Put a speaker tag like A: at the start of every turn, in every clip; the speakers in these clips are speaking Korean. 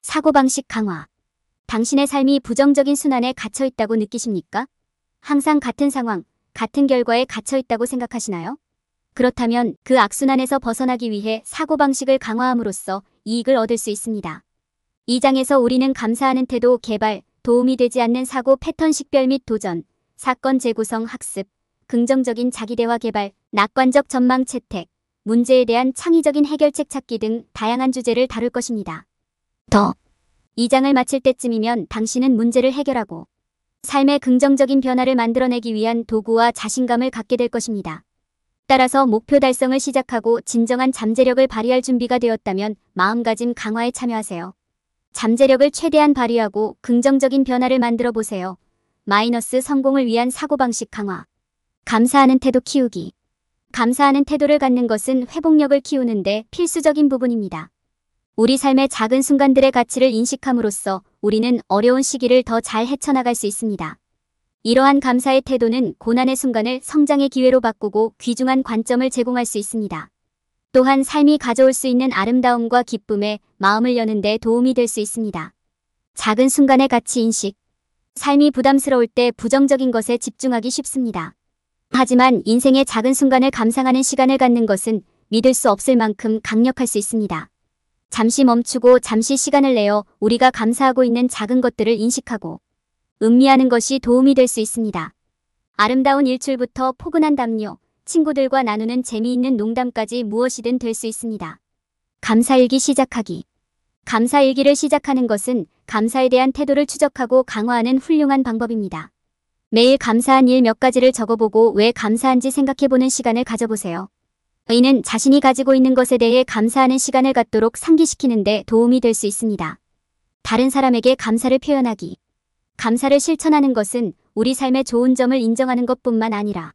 A: 사고방식 강화. 당신의 삶이 부정적인 순환에 갇혀 있다고 느끼십니까? 항상 같은 상황, 같은 결과에 갇혀 있다고 생각하시나요? 그렇다면 그 악순환에서 벗어나기 위해 사고방식을 강화함으로써 이익을 얻을 수 있습니다. 이 장에서 우리는 감사하는 태도 개발, 도움이 되지 않는 사고 패턴 식별 및 도전, 사건 재구성 학습, 긍정적인 자기대화 개발, 낙관적 전망 채택, 문제에 대한 창의적인 해결책 찾기 등 다양한 주제를 다룰 것입니다. 이 장을 마칠 때쯤이면 당신은 문제를 해결하고 삶의 긍정적인 변화를 만들어내기 위한 도구와 자신감을 갖게 될 것입니다. 따라서 목표 달성을 시작하고 진정한 잠재력을 발휘할 준비가 되었다면 마음가짐 강화에 참여하세요. 잠재력을 최대한 발휘하고 긍정적인 변화를 만들어 보세요. 마이너스 성공을 위한 사고방식 강화. 감사하는 태도 키우기. 감사하는 태도를 갖는 것은 회복력을 키우는데 필수적인 부분입니다. 우리 삶의 작은 순간들의 가치를 인식함으로써 우리는 어려운 시기를 더 잘 헤쳐나갈 수 있습니다. 이러한 감사의 태도는 고난의 순간을 성장의 기회로 바꾸고 귀중한 관점을 제공할 수 있습니다. 또한 삶이 가져올 수 있는 아름다움과 기쁨에 마음을 여는 데 도움이 될 수 있습니다. 작은 순간의 가치 인식. 삶이 부담스러울 때 부정적인 것에 집중하기 쉽습니다. 하지만 인생의 작은 순간을 감상하는 시간을 갖는 것은 믿을 수 없을 만큼 강력할 수 있습니다. 잠시 멈추고 잠시 시간을 내어 우리가 감사하고 있는 작은 것들을 인식하고 음미하는 것이 도움이 될 수 있습니다. 아름다운 일출부터 포근한 담요, 친구들과 나누는 재미있는 농담까지 무엇이든 될 수 있습니다. 감사일기 시작하기. 감사일기를 시작하는 것은 감사에 대한 태도를 추적하고 강화하는 훌륭한 방법입니다. 매일 감사한 일 몇 가지를 적어보고 왜 감사한지 생각해보는 시간을 가져보세요. 이는 자신이 가지고 있는 것에 대해 감사하는 시간을 갖도록 상기시키는 데 도움이 될 수 있습니다. 다른 사람에게 감사를 표현하기. 감사를 실천하는 것은 우리 삶의 좋은 점을 인정하는 것뿐만 아니라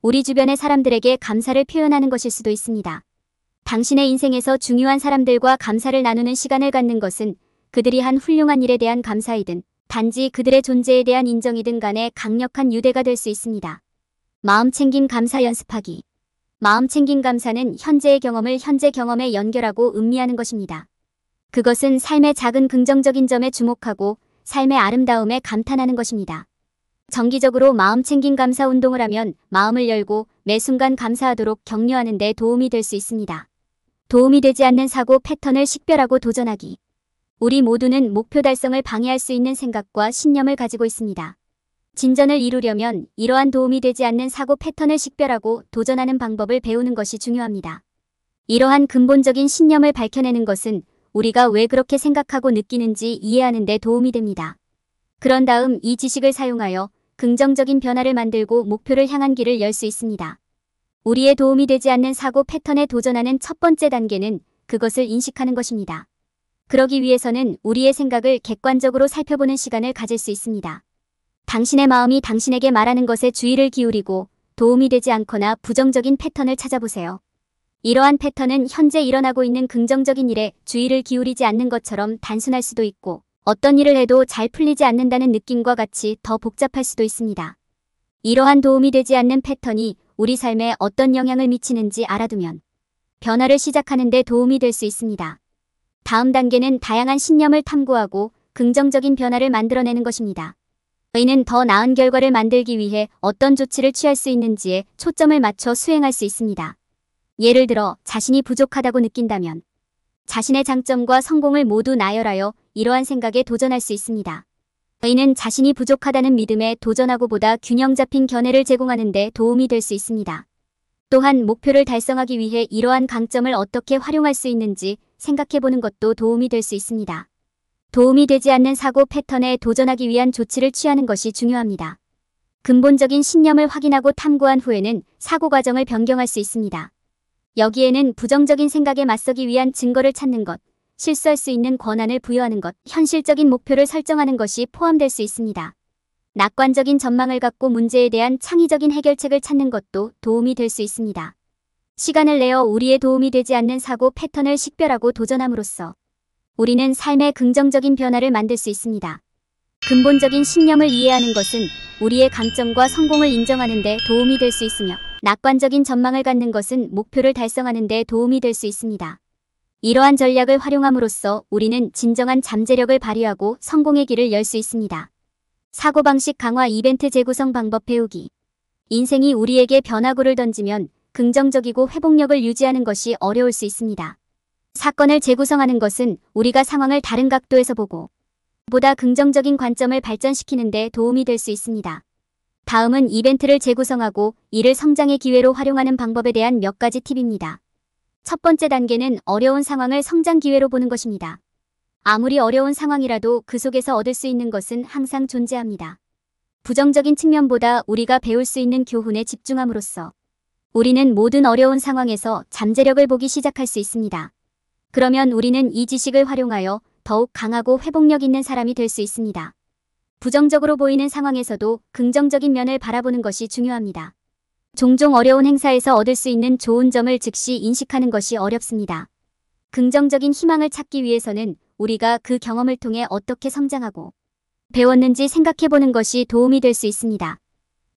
A: 우리 주변의 사람들에게 감사를 표현하는 것일 수도 있습니다. 당신의 인생에서 중요한 사람들과 감사를 나누는 시간을 갖는 것은 그들이 한 훌륭한 일에 대한 감사이든 단지 그들의 존재에 대한 인정이든 간에 강력한 유대가 될 수 있습니다. 마음챙김 감사 연습하기. 마음챙김 감사는 현재의 경험을 현재 경험에 연결하고 음미하는 것입니다. 그것은 삶의 작은 긍정적인 점에 주목하고 삶의 아름다움에 감탄하는 것입니다. 정기적으로 마음챙김 감사 운동을 하면 마음을 열고 매 순간 감사하도록 격려하는 데 도움이 될 수 있습니다. 도움이 되지 않는 사고 패턴을 식별하고 도전하기. 우리 모두는 목표 달성을 방해할 수 있는 생각과 신념을 가지고 있습니다. 진전을 이루려면 이러한 도움이 되지 않는 사고 패턴을 식별하고 도전하는 방법을 배우는 것이 중요합니다. 이러한 근본적인 신념을 밝혀내는 것은 우리가 왜 그렇게 생각하고 느끼는지 이해하는 데 도움이 됩니다. 그런 다음 이 지식을 사용하여 긍정적인 변화를 만들고 목표를 향한 길을 열 수 있습니다. 우리의 도움이 되지 않는 사고 패턴에 도전하는 첫 번째 단계는 그것을 인식하는 것입니다. 그러기 위해서는 우리의 생각을 객관적으로 살펴보는 시간을 가질 수 있습니다. 당신의 마음이 당신에게 말하는 것에 주의를 기울이고 도움이 되지 않거나 부정적인 패턴을 찾아보세요. 이러한 패턴은 현재 일어나고 있는 긍정적인 일에 주의를 기울이지 않는 것처럼 단순할 수도 있고 어떤 일을 해도 잘 풀리지 않는다는 느낌과 같이 더 복잡할 수도 있습니다. 이러한 도움이 되지 않는 패턴이 우리 삶에 어떤 영향을 미치는지 알아두면 변화를 시작하는 데 도움이 될 수 있습니다. 다음 단계는 다양한 신념을 탐구하고 긍정적인 변화를 만들어내는 것입니다. 이는 더 나은 결과를 만들기 위해 어떤 조치를 취할 수 있는지에 초점을 맞춰 수행할 수 있습니다. 예를 들어 자신이 부족하다고 느낀다면 자신의 장점과 성공을 모두 나열하여 이러한 생각에 도전할 수 있습니다. 이는 자신이 부족하다는 믿음에 도전하고 보다 균형 잡힌 견해를 제공하는 데 도움이 될 수 있습니다. 또한 목표를 달성하기 위해 이러한 강점을 어떻게 활용할 수 있는지 생각해보는 것도 도움이 될 수 있습니다. 도움이 되지 않는 사고 패턴에 도전하기 위한 조치를 취하는 것이 중요합니다. 근본적인 신념을 확인하고 탐구한 후에는 사고 과정을 변경할 수 있습니다. 여기에는 부정적인 생각에 맞서기 위한 증거를 찾는 것, 실수할 수 있는 권한을 부여하는 것, 현실적인 목표를 설정하는 것이 포함될 수 있습니다. 낙관적인 전망을 갖고 문제에 대한 창의적인 해결책을 찾는 것도 도움이 될 수 있습니다. 시간을 내어 우리의 도움이 되지 않는 사고 패턴을 식별하고 도전함으로써 우리는 삶의 긍정적인 변화를 만들 수 있습니다. 근본적인 신념을 이해하는 것은 우리의 강점과 성공을 인정하는 데 도움이 될 수 있으며 낙관적인 전망을 갖는 것은 목표를 달성하는 데 도움이 될 수 있습니다. 이러한 전략을 활용함으로써 우리는 진정한 잠재력을 발휘하고 성공의 길을 열 수 있습니다. 사고방식 강화 이벤트 재구성 방법 배우기. 인생이 우리에게 변화구를 던지면 긍정적이고 회복력을 유지하는 것이 어려울 수 있습니다. 사건을 재구성하는 것은 우리가 상황을 다른 각도에서 보고 보다 긍정적인 관점을 발전시키는 데 도움이 될 수 있습니다. 다음은 이벤트를 재구성하고 이를 성장의 기회로 활용하는 방법에 대한 몇 가지 팁입니다. 첫 번째 단계는 어려운 상황을 성장 기회로 보는 것입니다. 아무리 어려운 상황이라도 그 속에서 얻을 수 있는 것은 항상 존재합니다. 부정적인 측면보다 우리가 배울 수 있는 교훈에 집중함으로써 우리는 모든 어려운 상황에서 잠재력을 보기 시작할 수 있습니다. 그러면 우리는 이 지식을 활용하여 더욱 강하고 회복력 있는 사람이 될 수 있습니다. 부정적으로 보이는 상황에서도 긍정적인 면을 바라보는 것이 중요합니다. 종종 어려운 행사에서 얻을 수 있는 좋은 점을 즉시 인식하는 것이 어렵습니다. 긍정적인 희망을 찾기 위해서는 우리가 그 경험을 통해 어떻게 성장하고 배웠는지 생각해보는 것이 도움이 될 수 있습니다.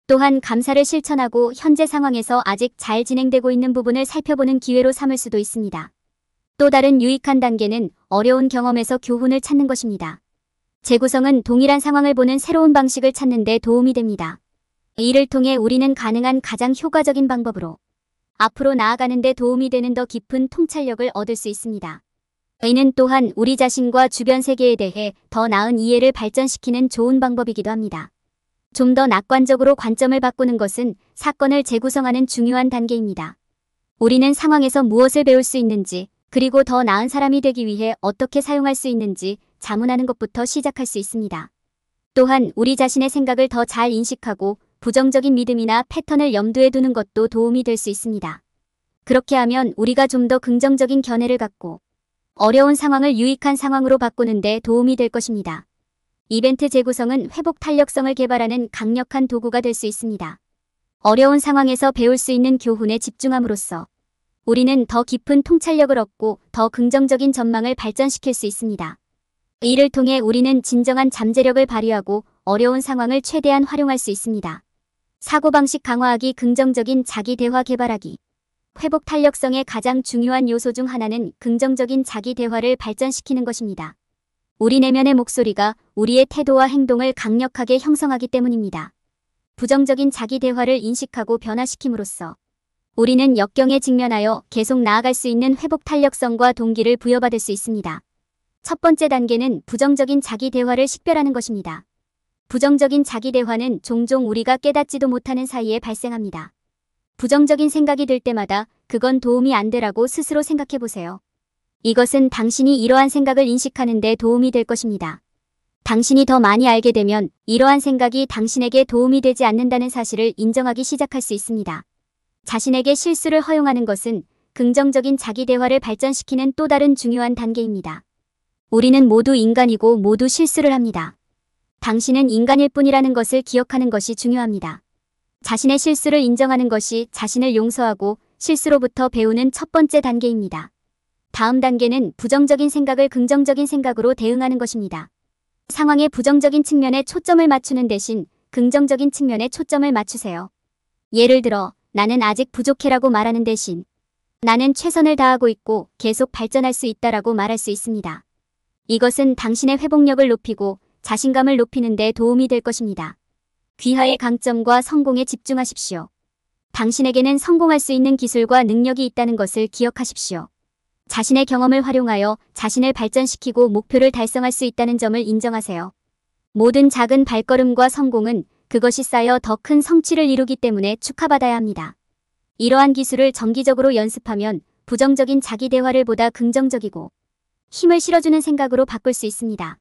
A: 또한 감사를 실천하고 현재 상황에서 아직 잘 진행되고 있는 부분을 살펴보는 기회로 삼을 수도 있습니다. 또 다른 유익한 단계는 어려운 경험에서 교훈을 찾는 것입니다. 재구성은 동일한 상황을 보는 새로운 방식을 찾는 데 도움이 됩니다. 이를 통해 우리는 가능한 가장 효과적인 방법으로 앞으로 나아가는 데 도움이 되는 더 깊은 통찰력을 얻을 수 있습니다. 이는 또한 우리 자신과 주변 세계에 대해 더 나은 이해를 발전시키는 좋은 방법이기도 합니다. 좀 더 낙관적으로 관점을 바꾸는 것은 사건을 재구성하는 중요한 단계입니다. 우리는 상황에서 무엇을 배울 수 있는지, 그리고 더 나은 사람이 되기 위해 어떻게 사용할 수 있는지 자문하는 것부터 시작할 수 있습니다. 또한 우리 자신의 생각을 더 잘 인식하고 부정적인 믿음이나 패턴을 염두에 두는 것도 도움이 될 수 있습니다. 그렇게 하면 우리가 좀 더 긍정적인 견해를 갖고 어려운 상황을 유익한 상황으로 바꾸는 데 도움이 될 것입니다. 이벤트 재구성은 회복 탄력성을 개발하는 강력한 도구가 될 수 있습니다. 어려운 상황에서 배울 수 있는 교훈에 집중함으로써 우리는 더 깊은 통찰력을 얻고 더 긍정적인 전망을 발전시킬 수 있습니다. 이를 통해 우리는 진정한 잠재력을 발휘하고 어려운 상황을 최대한 활용할 수 있습니다. 사고방식 강화하기 긍정적인 자기 대화 개발하기. 회복 탄력성의 가장 중요한 요소 중 하나는 긍정적인 자기 대화를 발전시키는 것입니다. 우리 내면의 목소리가 우리의 태도와 행동을 강력하게 형성하기 때문입니다. 부정적인 자기 대화를 인식하고 변화시킴으로써 우리는 역경에 직면하여 계속 나아갈 수 있는 회복 탄력성과 동기를 부여받을 수 있습니다. 첫 번째 단계는 부정적인 자기 대화를 식별하는 것입니다. 부정적인 자기 대화는 종종 우리가 깨닫지도 못하는 사이에 발생합니다. 부정적인 생각이 들 때마다 그건 도움이 안 되라고 스스로 생각해 보세요. 이것은 당신이 이러한 생각을 인식하는 데 도움이 될 것입니다. 당신이 더 많이 알게 되면 이러한 생각이 당신에게 도움이 되지 않는다는 사실을 인정하기 시작할 수 있습니다. 자신에게 실수를 허용하는 것은 긍정적인 자기 대화를 발전시키는 또 다른 중요한 단계입니다. 우리는 모두 인간이고 모두 실수를 합니다. 당신은 인간일 뿐이라는 것을 기억하는 것이 중요합니다. 자신의 실수를 인정하는 것이 자신을 용서하고 실수로부터 배우는 첫 번째 단계입니다. 다음 단계는 부정적인 생각을 긍정적인 생각으로 대응하는 것입니다. 상황의 부정적인 측면에 초점을 맞추는 대신 긍정적인 측면에 초점을 맞추세요. 예를 들어, 나는 아직 부족해라고 말하는 대신 나는 최선을 다하고 있고 계속 발전할 수 있다라고 말할 수 있습니다. 이것은 당신의 회복력을 높이고 자신감을 높이는 데 도움이 될 것입니다. 귀하의 강점과 성공에 집중하십시오. 당신에게는 성공할 수 있는 기술과 능력이 있다는 것을 기억하십시오. 자신의 경험을 활용하여 자신을 발전시키고 목표를 달성할 수 있다는 점을 인정하세요. 모든 작은 발걸음과 성공은 그것이 쌓여 더 큰 성취를 이루기 때문에 축하받아야 합니다. 이러한 기술을 정기적으로 연습하면 부정적인 자기 대화를 보다 긍정적이고 힘을 실어주는 생각으로 바꿀 수 있습니다.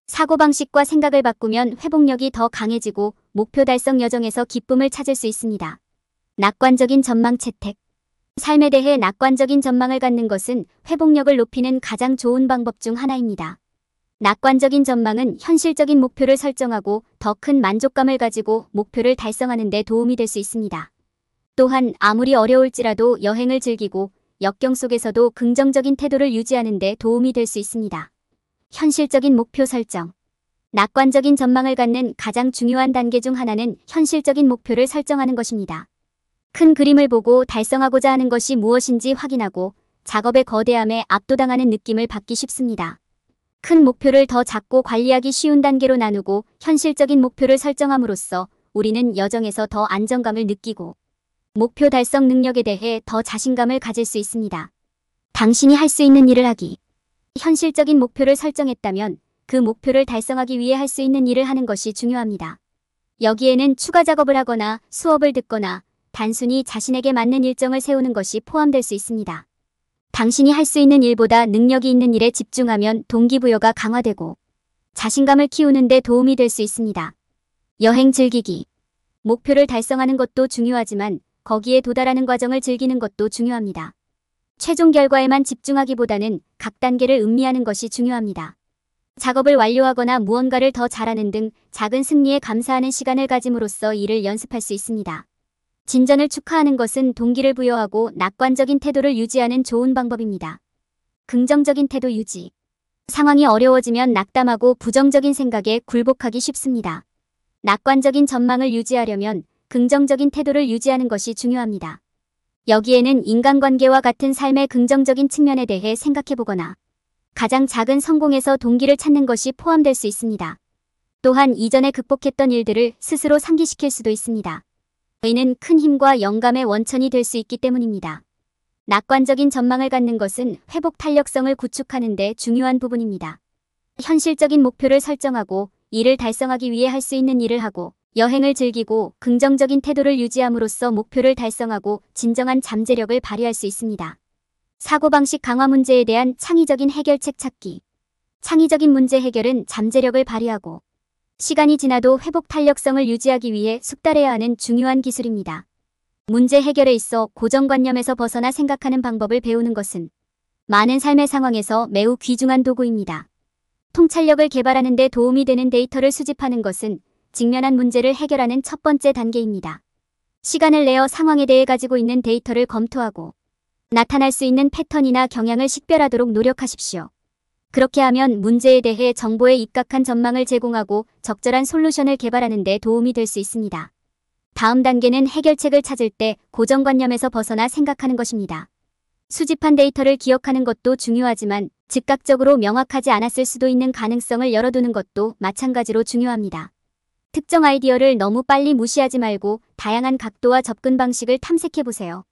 A: 사고방식과 생각을 바꾸면 회복력이 더 강해지고 목표 달성 여정에서 기쁨을 찾을 수 있습니다. 낙관적인 전망 채택. 삶에 대해 낙관적인 전망을 갖는 것은 회복력을 높이는 가장 좋은 방법 중 하나입니다. 낙관적인 전망은 현실적인 목표를 설정하고 더 큰 만족감을 가지고 목표를 달성하는 데 도움이 될 수 있습니다. 또한 아무리 어려울지라도 여행을 즐기고 역경 속에서도 긍정적인 태도를 유지하는 데 도움이 될 수 있습니다. 현실적인 목표 설정. 낙관적인 전망을 갖는 가장 중요한 단계 중 하나는 현실적인 목표를 설정하는 것입니다. 큰 그림을 보고 달성하고자 하는 것이 무엇인지 확인하고 작업의 거대함에 압도당하는 느낌을 받기 쉽습니다. 큰 목표를 더 작고 관리하기 쉬운 단계로 나누고 현실적인 목표를 설정함으로써 우리는 여정에서 더 안정감을 느끼고 목표 달성 능력에 대해 더 자신감을 가질 수 있습니다. 당신이 할 수 있는 일을 하기. 현실적인 목표를 설정했다면 그 목표를 달성하기 위해 할 수 있는 일을 하는 것이 중요합니다. 여기에는 추가 작업을 하거나 수업을 듣거나 단순히 자신에게 맞는 일정을 세우는 것이 포함될 수 있습니다. 당신이 할 수 있는 일보다 능력이 있는 일에 집중하면 동기부여가 강화되고 자신감을 키우는 데 도움이 될 수 있습니다. 여행 즐기기. 목표를 달성하는 것도 중요하지만 거기에 도달하는 과정을 즐기는 것도 중요합니다. 최종 결과에만 집중하기보다는 각 단계를 음미하는 것이 중요합니다. 작업을 완료하거나 무언가를 더 잘하는 등 작은 승리에 감사하는 시간을 가짐으로써 이를 연습할 수 있습니다. 진전을 축하하는 것은 동기를 부여하고 낙관적인 태도를 유지하는 좋은 방법입니다. 긍정적인 태도 유지. 상황이 어려워지면 낙담하고 부정적인 생각에 굴복하기 쉽습니다. 낙관적인 전망을 유지하려면 긍정적인 태도를 유지하는 것이 중요합니다. 여기에는 인간관계와 같은 삶의 긍정적인 측면에 대해 생각해보거나 가장 작은 성공에서 동기를 찾는 것이 포함될 수 있습니다. 또한 이전에 극복했던 일들을 스스로 상기시킬 수도 있습니다. 이는 큰 힘과 영감의 원천이 될 수 있기 때문입니다. 낙관적인 전망을 갖는 것은 회복 탄력성을 구축하는 데 중요한 부분입니다. 현실적인 목표를 설정하고 이를 달성하기 위해 할 수 있는 일을 하고 여행을 즐기고 긍정적인 태도를 유지함으로써 목표를 달성하고 진정한 잠재력을 발휘할 수 있습니다. 사고방식 강화 문제에 대한 창의적인 해결책 찾기. 창의적인 문제 해결은 잠재력을 발휘하고 시간이 지나도 회복 탄력성을 유지하기 위해 숙달해야 하는 중요한 기술입니다. 문제 해결에 있어 고정관념에서 벗어나 생각하는 방법을 배우는 것은 많은 삶의 상황에서 매우 귀중한 도구입니다. 통찰력을 개발하는 데 도움이 되는 데이터를 수집하는 것은 직면한 문제를 해결하는 첫 번째 단계입니다. 시간을 내어 상황에 대해 가지고 있는 데이터를 검토하고 나타날 수 있는 패턴이나 경향을 식별하도록 노력하십시오. 그렇게 하면 문제에 대해 정보에 입각한 전망을 제공하고 적절한 솔루션을 개발하는 데 도움이 될 수 있습니다. 다음 단계는 해결책을 찾을 때 고정관념에서 벗어나 생각하는 것입니다. 수집한 데이터를 기억하는 것도 중요하지만 즉각적으로 명확하지 않았을 수도 있는 가능성을 열어두는 것도 마찬가지로 중요합니다. 특정 아이디어를 너무 빨리 무시하지 말고 다양한 각도와 접근 방식을 탐색해보세요.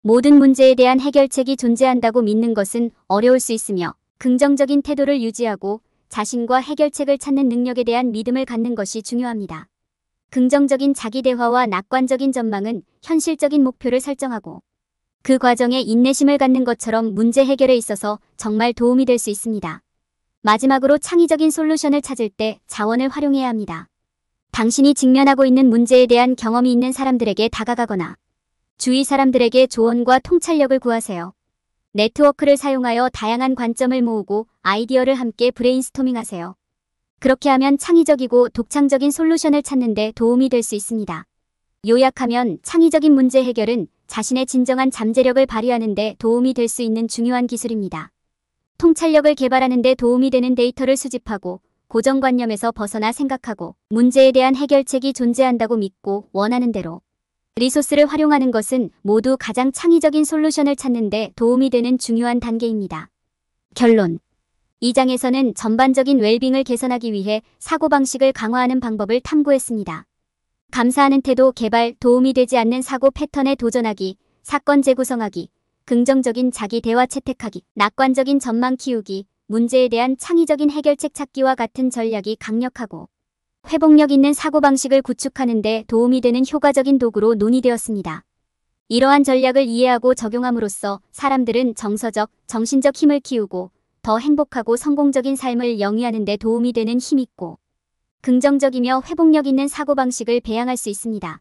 A: 모든 문제에 대한 해결책이 존재한다고 믿는 것은 어려울 수 있으며 긍정적인 태도를 유지하고 자신과 해결책을 찾는 능력에 대한 믿음을 갖는 것이 중요합니다. 긍정적인 자기대화와 낙관적인 전망은 현실적인 목표를 설정하고 그 과정에 인내심을 갖는 것처럼 문제 해결에 있어서 정말 도움이 될 수 있습니다. 마지막으로 창의적인 솔루션을 찾을 때 자원을 활용해야 합니다. 당신이 직면하고 있는 문제에 대한 경험이 있는 사람들에게 다가가거나 주위 사람들에게 조언과 통찰력을 구하세요. 네트워크를 사용하여 다양한 관점을 모으고 아이디어를 함께 브레인스토밍하세요. 그렇게 하면 창의적이고 독창적인 솔루션을 찾는 데 도움이 될 수 있습니다. 요약하면 창의적인 문제 해결은 자신의 진정한 잠재력을 발휘하는 데 도움이 될 수 있는 중요한 기술입니다. 통찰력을 개발하는 데 도움이 되는 데이터를 수집하고 고정관념에서 벗어나 생각하고 문제에 대한 해결책이 존재한다고 믿고 원하는 대로 리소스를 활용하는 것은 모두 가장 창의적인 솔루션을 찾는 데 도움이 되는 중요한 단계입니다. 결론. 이 장에서는 전반적인 웰빙을 개선하기 위해 사고방식을 강화하는 방법을 탐구했습니다. 감사하는 태도 개발, 도움이 되지 않는 사고 패턴에 도전하기, 사건 재구성하기, 긍정적인 자기 대화 채택하기, 낙관적인 전망 키우기, 문제에 대한 창의적인 해결책 찾기와 같은 전략이 강력하고 회복력 있는 사고방식을 구축하는 데 도움이 되는 효과적인 도구로 논의되었습니다. 이러한 전략을 이해하고 적용함으로써 사람들은 정서적, 정신적 힘을 키우고 더 행복하고 성공적인 삶을 영위하는 데 도움이 되는 힘있고 긍정적이며 회복력 있는 사고방식을 배양할 수 있습니다.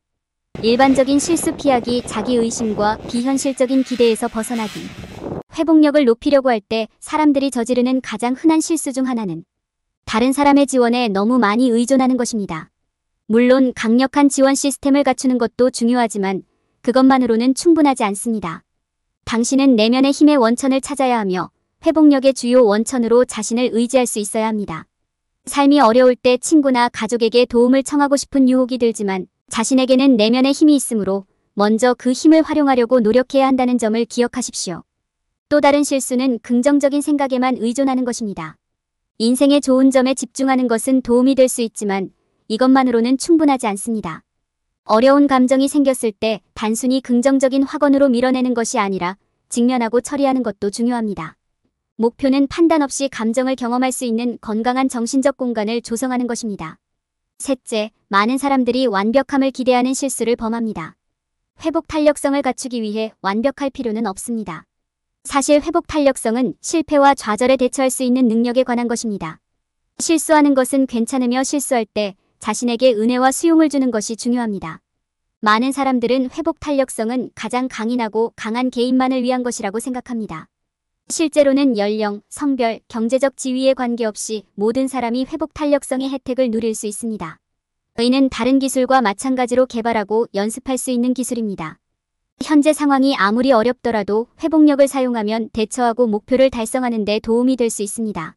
A: 일반적인 실수 피하기, 자기의심과 비현실적인 기대에서 벗어나기. 회복력을 높이려고 할 때 사람들이 저지르는 가장 흔한 실수 중 하나는 다른 사람의 지원에 너무 많이 의존하는 것입니다. 물론 강력한 지원 시스템을 갖추는 것도 중요하지만 그것만으로는 충분하지 않습니다. 당신은 내면의 힘의 원천을 찾아야 하며 회복력의 주요 원천으로 자신을 의지할 수 있어야 합니다. 삶이 어려울 때 친구나 가족에게 도움을 청하고 싶은 유혹이 들지만 자신에게는 내면의 힘이 있으므로 먼저 그 힘을 활용하려고 노력해야 한다는 점을 기억하십시오. 또 다른 실수는 긍정적인 생각에만 의존하는 것입니다. 인생의 좋은 점에 집중하는 것은 도움이 될 수 있지만 이것만으로는 충분하지 않습니다. 어려운 감정이 생겼을 때 단순히 긍정적인 확언으로 밀어내는 것이 아니라 직면하고 처리하는 것도 중요합니다. 목표는 판단 없이 감정을 경험할 수 있는 건강한 정신적 공간을 조성하는 것입니다. 셋째, 많은 사람들이 완벽함을 기대하는 실수를 범합니다. 회복 탄력성을 갖추기 위해 완벽할 필요는 없습니다. 사실 회복 탄력성은 실패와 좌절에 대처할 수 있는 능력에 관한 것입니다. 실수하는 것은 괜찮으며 실수할 때 자신에게 은혜와 수용을 주는 것이 중요합니다. 많은 사람들은 회복 탄력성은 가장 강인하고 강한 개인만을 위한 것이라고 생각합니다. 실제로는 연령, 성별, 경제적 지위에 관계없이 모든 사람이 회복 탄력성의 혜택을 누릴 수 있습니다. 이는 다른 기술과 마찬가지로 개발하고 연습할 수 있는 기술입니다. 현재 상황이 아무리 어렵더라도 회복력을 사용하면 대처하고 목표를 달성하는 데 도움이 될 수 있습니다.